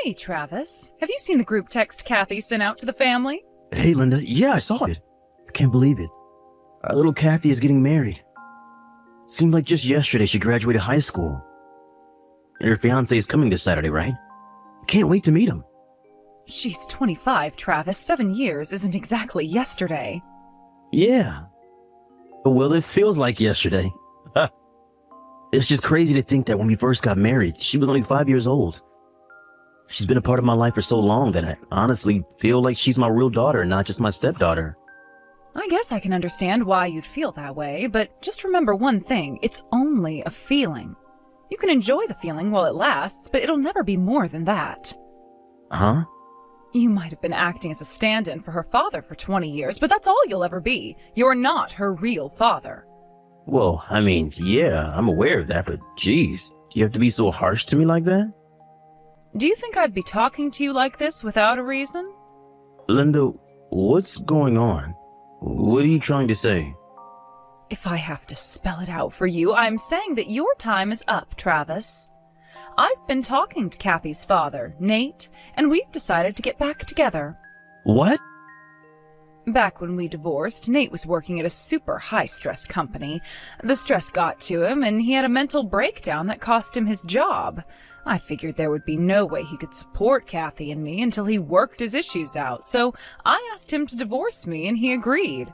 Hey, Travis. Have you seen the group text Kathy sent out to the family? Hey, Linda. Yeah, I saw it. I can't believe it. Our little Kathy is getting married. Seemed like just yesterday she graduated high school. And her fiancé is coming this Saturday, right? Can't wait to meet him. She's 25, Travis. 7 years isn't exactly yesterday. Yeah. Well, it feels like yesterday. It's just crazy to think that when we first got married, she was only 5 years old. She's been a part of my life for so long that I honestly feel like she's my real daughter, not just my stepdaughter. I guess I can understand why you'd feel that way, but just remember one thing. It's only a feeling. You can enjoy the feeling while it lasts, but it'll never be more than that. Huh? You might have been acting as a stand-in for her father for 20 years, but that's all you'll ever be. You're not her real father. Well, I mean, yeah, I'm aware of that, but geez, you have to be so harsh to me like that? Do you think I'd be talking to you like this without a reason? Linda, what's going on? What are you trying to say? If I have to spell it out for you, I'm saying that your time is up, Travis. I've been talking to Kathy's father, Nate, and we've decided to get back together. What? Back when we divorced, Nate was working at a super high-stress company. The stress got to him, and he had a mental breakdown that cost him his job. I figured there would be no way he could support Kathy and me until he worked his issues out, so I asked him to divorce me, and he agreed.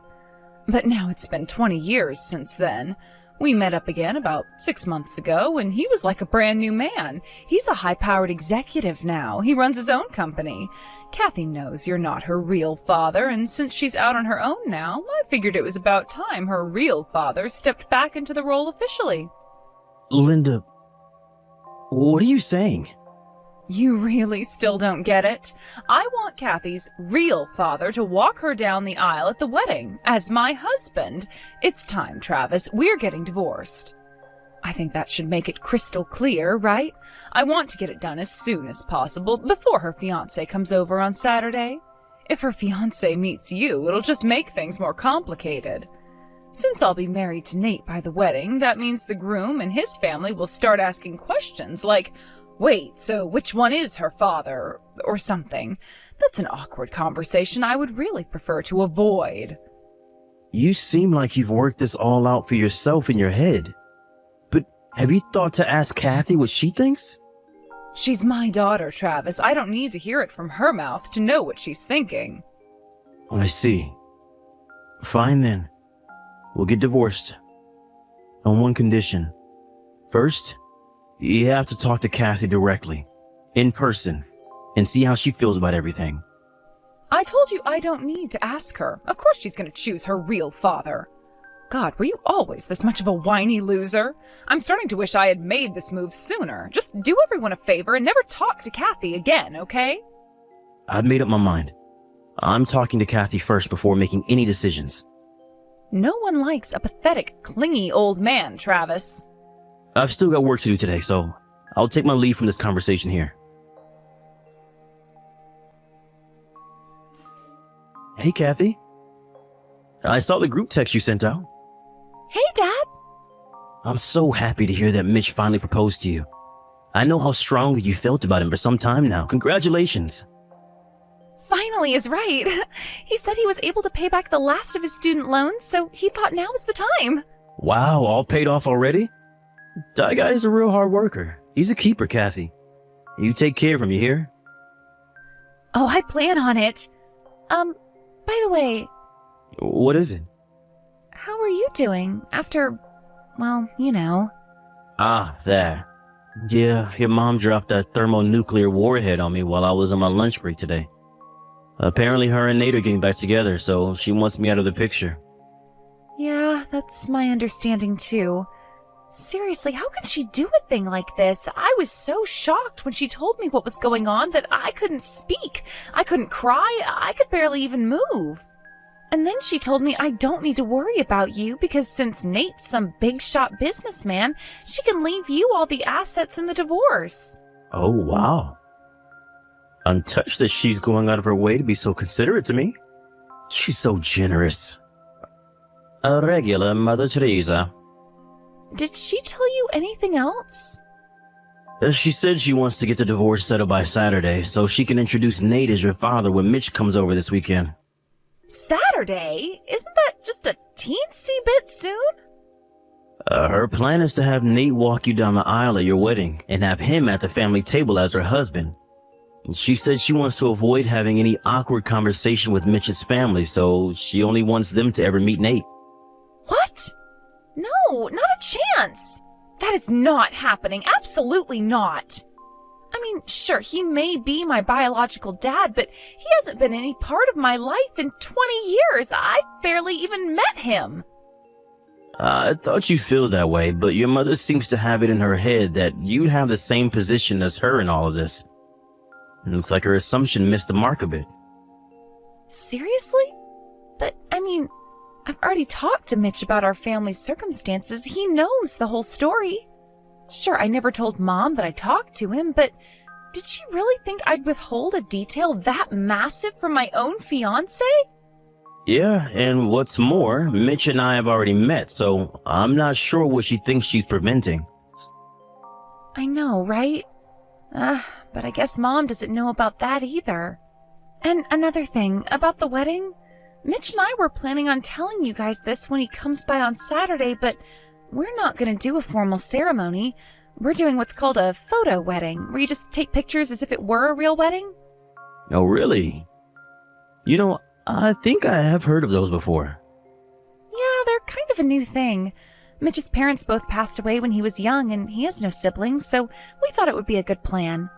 But now it's been 20 years since then. We met up again about 6 months ago, and he was like a brand new man. He's a high-powered executive now. He runs his own company. Kathy knows you're not her real father, and since she's out on her own now, I figured it was about time her real father stepped back into the role officially. Linda, what are you saying? You really still don't get it? I want Kathy's real father to walk her down the aisle at the wedding as my husband. It's time, Travis. We're getting divorced. I think that should make it crystal clear, right? I want to get it done as soon as possible, before her fiancé comes over on Saturday. If her fiancé meets you, it'll just make things more complicated. Since I'll be married to Nate by the wedding, that means the groom and his family will start asking questions like, wait, so which one is her father? Or something. That's an awkward conversation I would really prefer to avoid. You seem like you've worked this all out for yourself in your head. But have you thought to ask Kathy what she thinks? She's my daughter, Travis. I don't need to hear it from her mouth to know what she's thinking. I see. Fine then. We'll get divorced. On one condition. First, you have to talk to Kathy directly, in person, and see how she feels about everything. I told you I don't need to ask her. Of course she's going to choose her real father. God, were you always this much of a whiny loser? I'm starting to wish I had made this move sooner. Just do everyone a favor and never talk to Kathy again, okay? I've made up my mind. I'm talking to Kathy first before making any decisions. No one likes a pathetic, clingy old man, Travis. I've still got work to do today, so I'll take my leave from this conversation here. Hey, Kathy. I saw the group text you sent out. Hey, Dad. I'm so happy to hear that Mitch finally proposed to you. I know how strongly you felt about him for some time now. Congratulations. Finally is right. He said he was able to pay back the last of his student loans, so he thought now was the time. Wow, all paid off already? That guy is a real hard worker. He's a keeper, Kathy. You take care of him, you hear? Oh, I plan on it. By the way... What is it? How are you doing after, well, you know? Ah, that. Yeah, your mom dropped that thermonuclear warhead on me while I was on my lunch break today. Apparently her and Nate are getting back together, so she wants me out of the picture. Yeah, that's my understanding too. Seriously, how can she do a thing like this? I was so shocked when she told me what was going on that I couldn't speak. I couldn't cry. I could barely even move. And then she told me I don't need to worry about you because since Nate's some big-shot businessman, she can leave you all the assets in the divorce. Oh, wow. I'm touched that she's going out of her way to be so considerate to me. She's so generous. A regular Mother Teresa. Did she tell you anything else? She said she wants to get the divorce settled by Saturday so she can introduce Nate as your father when Mitch comes over this weekend. Saturday? Isn't that just a teensy bit soon? Her plan is to have Nate walk you down the aisle at your wedding and have him at the family table as her husband. She said she wants to avoid having any awkward conversation with Mitch's family, so she only wants them to ever meet Nate. What? No, not a chance. That is not happening. Absolutely not. I mean, sure, he may be my biological dad, but he hasn't been any part of my life in 20 years. I barely even met him. I thought you'd feel that way, but your mother seems to have it in her head that you'd have the same position as her in all of this. It looks like her assumption missed the mark a bit. Seriously? But, I mean, I've already talked to Mitch about our family's circumstances. He knows the whole story. Sure, I never told Mom that I talked to him, but did she really think I'd withhold a detail that massive from my own fiancé? Yeah, and what's more, Mitch and I have already met, so I'm not sure what she thinks she's preventing. I know, right? But I guess Mom doesn't know about that either. And another thing, about the wedding, Mitch and I were planning on telling you guys this when he comes by on Saturday, but we're not going to do a formal ceremony. We're doing what's called a photo wedding, where you just take pictures as if it were a real wedding. Oh, really? You know, I think I have heard of those before. Yeah, they're kind of a new thing. Mitch's parents both passed away when he was young, and he has no siblings, so we thought it would be a good plan.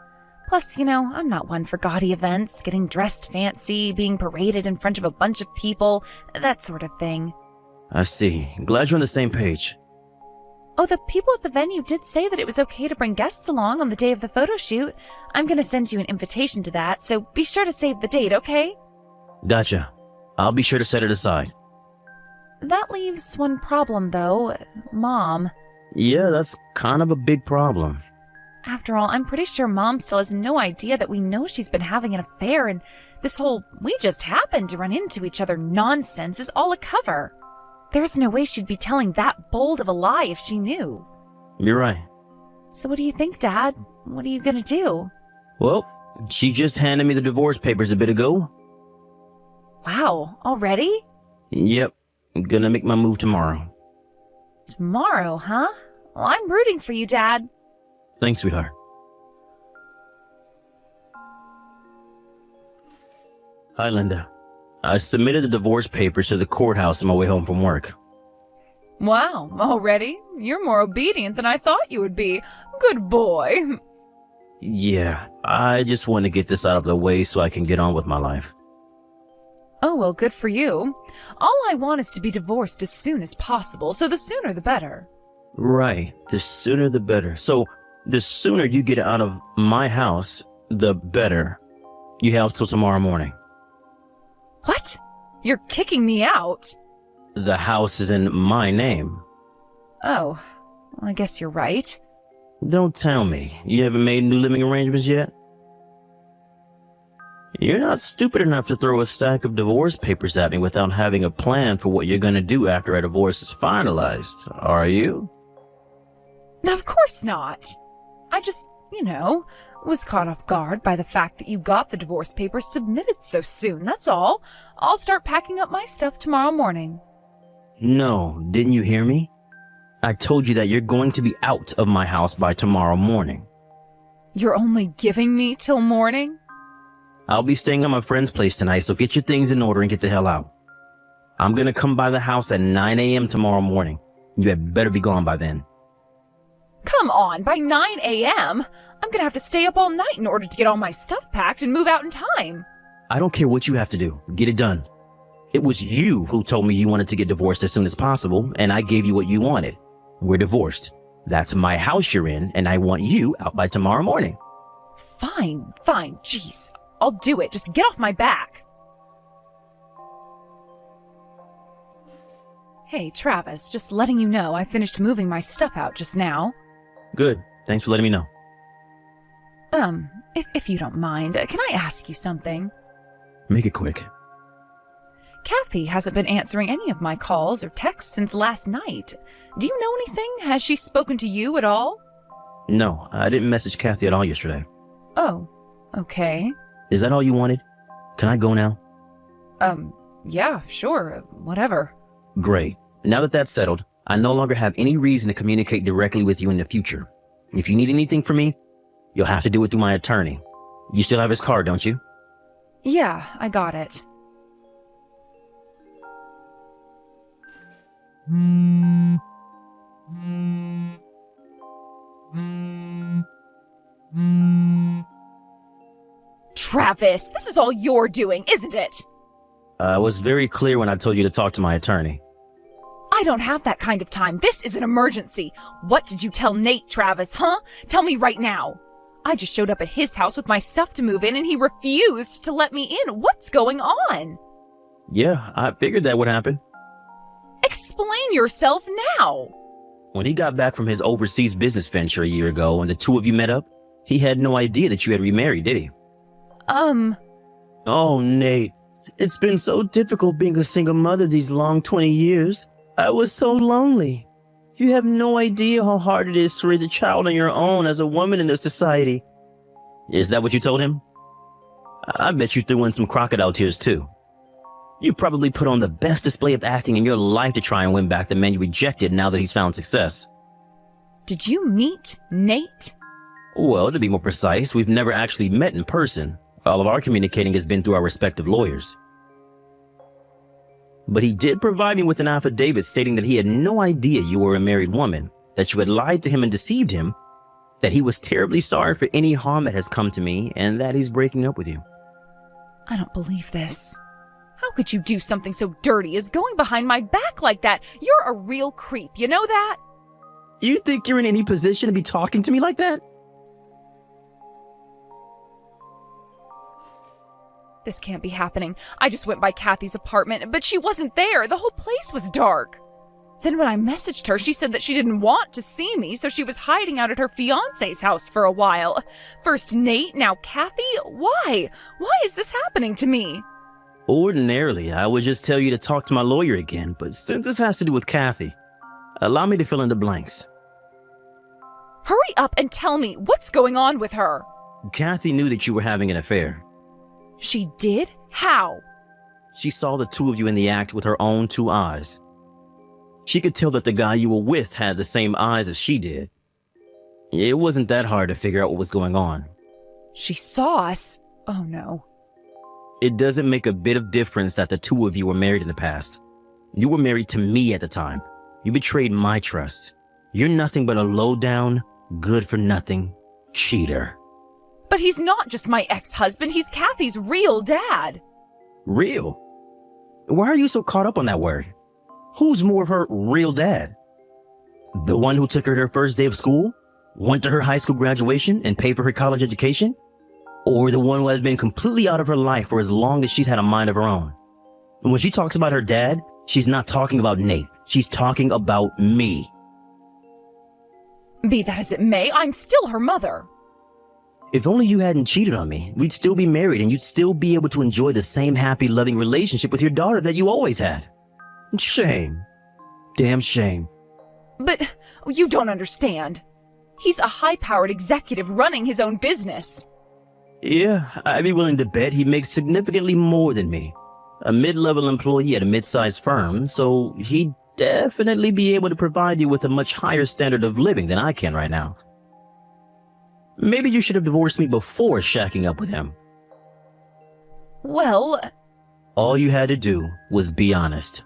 Plus, you know, I'm not one for gaudy events, getting dressed fancy, being paraded in front of a bunch of people, that sort of thing. I see. Glad you're on the same page. Oh, the people at the venue did say that it was okay to bring guests along on the day of the photo shoot. I'm going to send you an invitation to that, so be sure to save the date, okay? Gotcha. I'll be sure to set it aside. That leaves one problem, though. Mom. Yeah, that's kind of a big problem. After all, I'm pretty sure Mom still has no idea that we know she's been having an affair, and this whole "we just happened to run into each other" nonsense is all a cover. There's no way she'd be telling that bold of a lie if she knew. You're right. So what do you think, Dad? What are you gonna do? Well, she just handed me the divorce papers a bit ago. Wow, already? Yep, I'm gonna make my move tomorrow. Tomorrow, huh? Well, I'm rooting for you, Dad. Thanks, sweetheart. Hi, Linda. I submitted the divorce papers to the courthouse on my way home from work. Wow, already? You're more obedient than I thought you would be. Good boy. Yeah, I just want to get this out of the way so I can get on with my life. Oh, well, good for you. All I want is to be divorced as soon as possible, so the sooner the better. Right, the sooner the better. So, the sooner you get out of my house, the better. You have till tomorrow morning. What? You're kicking me out? The house is in my name. Oh, well, I guess you're right. Don't tell me. You haven't made new living arrangements yet? You're not stupid enough to throw a stack of divorce papers at me without having a plan for what you're gonna do after a divorce is finalized, are you? Of course not. I just, was caught off guard by the fact that you got the divorce papers submitted so soon, that's all. I'll start packing up my stuff tomorrow morning. No, didn't you hear me? I told you that you're going to be out of my house by tomorrow morning. You're only giving me till morning? I'll be staying at my friend's place tonight, so get your things in order and get the hell out. I'm gonna come by the house at 9 a.m. tomorrow morning. You had better be gone by then. Come on, by 9 a.m.? I'm gonna have to stay up all night in order to get all my stuff packed and move out in time. I don't care what you have to do. Get it done. It was you who told me you wanted to get divorced as soon as possible, and I gave you what you wanted. We're divorced. That's my house you're in, and I want you out by tomorrow morning. Fine. Jeez, I'll do it. Just get off my back. Hey, Travis, just letting you know I finished moving my stuff out just now. Good. Thanks for letting me know. If you don't mind, can I ask you something? Make it quick. Kathy hasn't been answering any of my calls or texts since last night. Do you know anything? Has she spoken to you at all? No, I didn't message Kathy at all yesterday. Oh, okay. Is that all you wanted? Can I go now? Yeah, sure, whatever. Great. Now that that's settled, I no longer have any reason to communicate directly with you in the future. If you need anything from me, you'll have to do it through my attorney. You still have his card, don't you? Yeah, I got it. Travis, this is all you're doing, isn't it? I was very clear when I told you to talk to my attorney. I don't have that kind of time. This is an emergency. What did you tell Nate, Travis, huh? Tell me right now. I just showed up at his house with my stuff to move in and he refused to let me in. What's going on? Yeah, I figured that would happen. Explain yourself now. When he got back from his overseas business venture a year ago and the two of you met up, he had no idea that you had remarried, did he? Oh, Nate, it's been so difficult being a single mother these long 20 years. I was so lonely. You have no idea how hard it is to raise a child on your own as a woman in this society. Is that what you told him? I bet you threw in some crocodile tears too. You probably put on the best display of acting in your life to try and win back the man you rejected now that he's found success. Did you meet Nate? Well, to be more precise, we've never actually met in person. All of our communicating has been through our respective lawyers. But he did provide me with an affidavit stating that he had no idea you were a married woman, that you had lied to him and deceived him, that he was terribly sorry for any harm that has come to me, and that he's breaking up with you. I don't believe this. How could you do something so dirty as going behind my back like that? You're a real creep, you know that? You think you're in any position to be talking to me like that? This can't be happening. I just went by Kathy's apartment, but she wasn't there. The whole place was dark. Then when I messaged her, she said that she didn't want to see me, so she was hiding out at her fiancé's house for a while. First Nate, now Kathy? Why? Why is this happening to me? Ordinarily, I would just tell you to talk to my lawyer again, but since this has to do with Kathy, allow me to fill in the blanks. Hurry up and tell me what's going on with her. Kathy knew that you were having an affair. She did? How? She saw the two of you in the act with her own two eyes. She could tell that the guy you were with had the same eyes as she did. It wasn't that hard to figure out what was going on. She saw us? Oh no. It doesn't make a bit of difference that the two of you were married in the past. You were married to me at the time. You betrayed my trust. You're nothing but a low-down, good-for-nothing cheater. But he's not just my ex-husband, he's Kathy's real dad. Real? Why are you so caught up on that word? Who's more of her real dad? The one who took her to her first day of school, went to her high school graduation, and paid for her college education? Or the one who has been completely out of her life for as long as she's had a mind of her own? And when she talks about her dad, she's not talking about Nate. She's talking about me. Be that as it may, I'm still her mother. If only you hadn't cheated on me, we'd still be married and you'd still be able to enjoy the same happy, loving relationship with your daughter that you always had. Shame. Damn shame. But you don't understand. He's a high-powered executive running his own business. Yeah, I'd be willing to bet he makes significantly more than me. A mid-level employee at a mid-sized firm, so he'd definitely be able to provide you with a much higher standard of living than I can right now. Maybe you should have divorced me before shacking up with him. Well... All you had to do was be honest.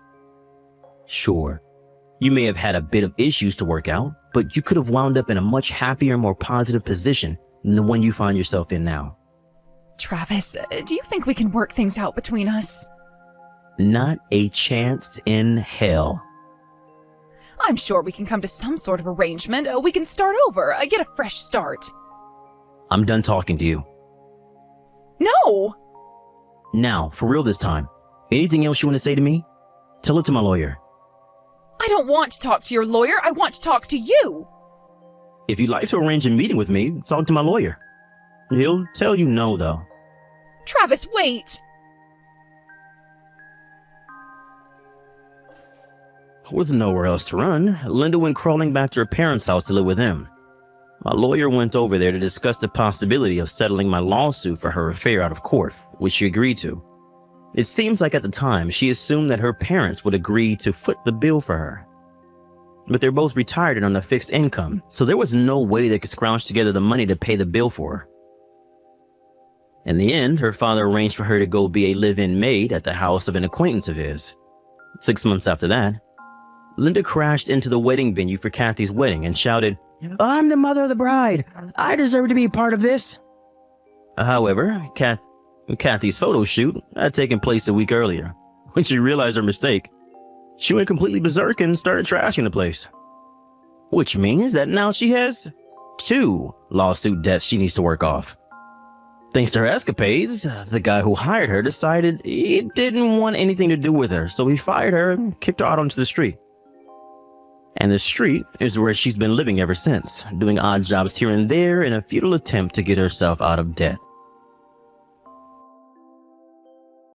Sure, you may have had a bit of issues to work out, but you could have wound up in a much happier, more positive position than the one you find yourself in now. Travis, do you think we can work things out between us? Not a chance in hell. I'm sure we can come to some sort of arrangement. We can start over, get a fresh start. I'm done talking to you. No! Now, for real this time. Anything else you want to say to me? Tell it to my lawyer. I don't want to talk to your lawyer. I want to talk to you. If you'd like to arrange a meeting with me, talk to my lawyer. He'll tell you no, though. Travis, wait! With nowhere else to run, Linda went crawling back to her parents' house to live with them. My lawyer went over there to discuss the possibility of settling my lawsuit for her affair out of court, which she agreed to. It seems like at the time she assumed that her parents would agree to foot the bill for her. But they're both retired and on a fixed income, so there was no way they could scrounge together the money to pay the bill for her. In the end, her father arranged for her to go be a live-in maid at the house of an acquaintance of his. 6 months after that, Linda crashed into the wedding venue for Kathy's wedding and shouted, "I'm the mother of the bride. I deserve to be a part of this." However, Kathy's photo shoot had taken place a week earlier. When she realized her mistake, she went completely berserk and started trashing the place. Which means that now she has 2 lawsuit debts she needs to work off. Thanks to her escapades, the guy who hired her decided he didn't want anything to do with her, so he fired her and kicked her out onto the street. And the street is where she's been living ever since, doing odd jobs here and there in a futile attempt to get herself out of debt.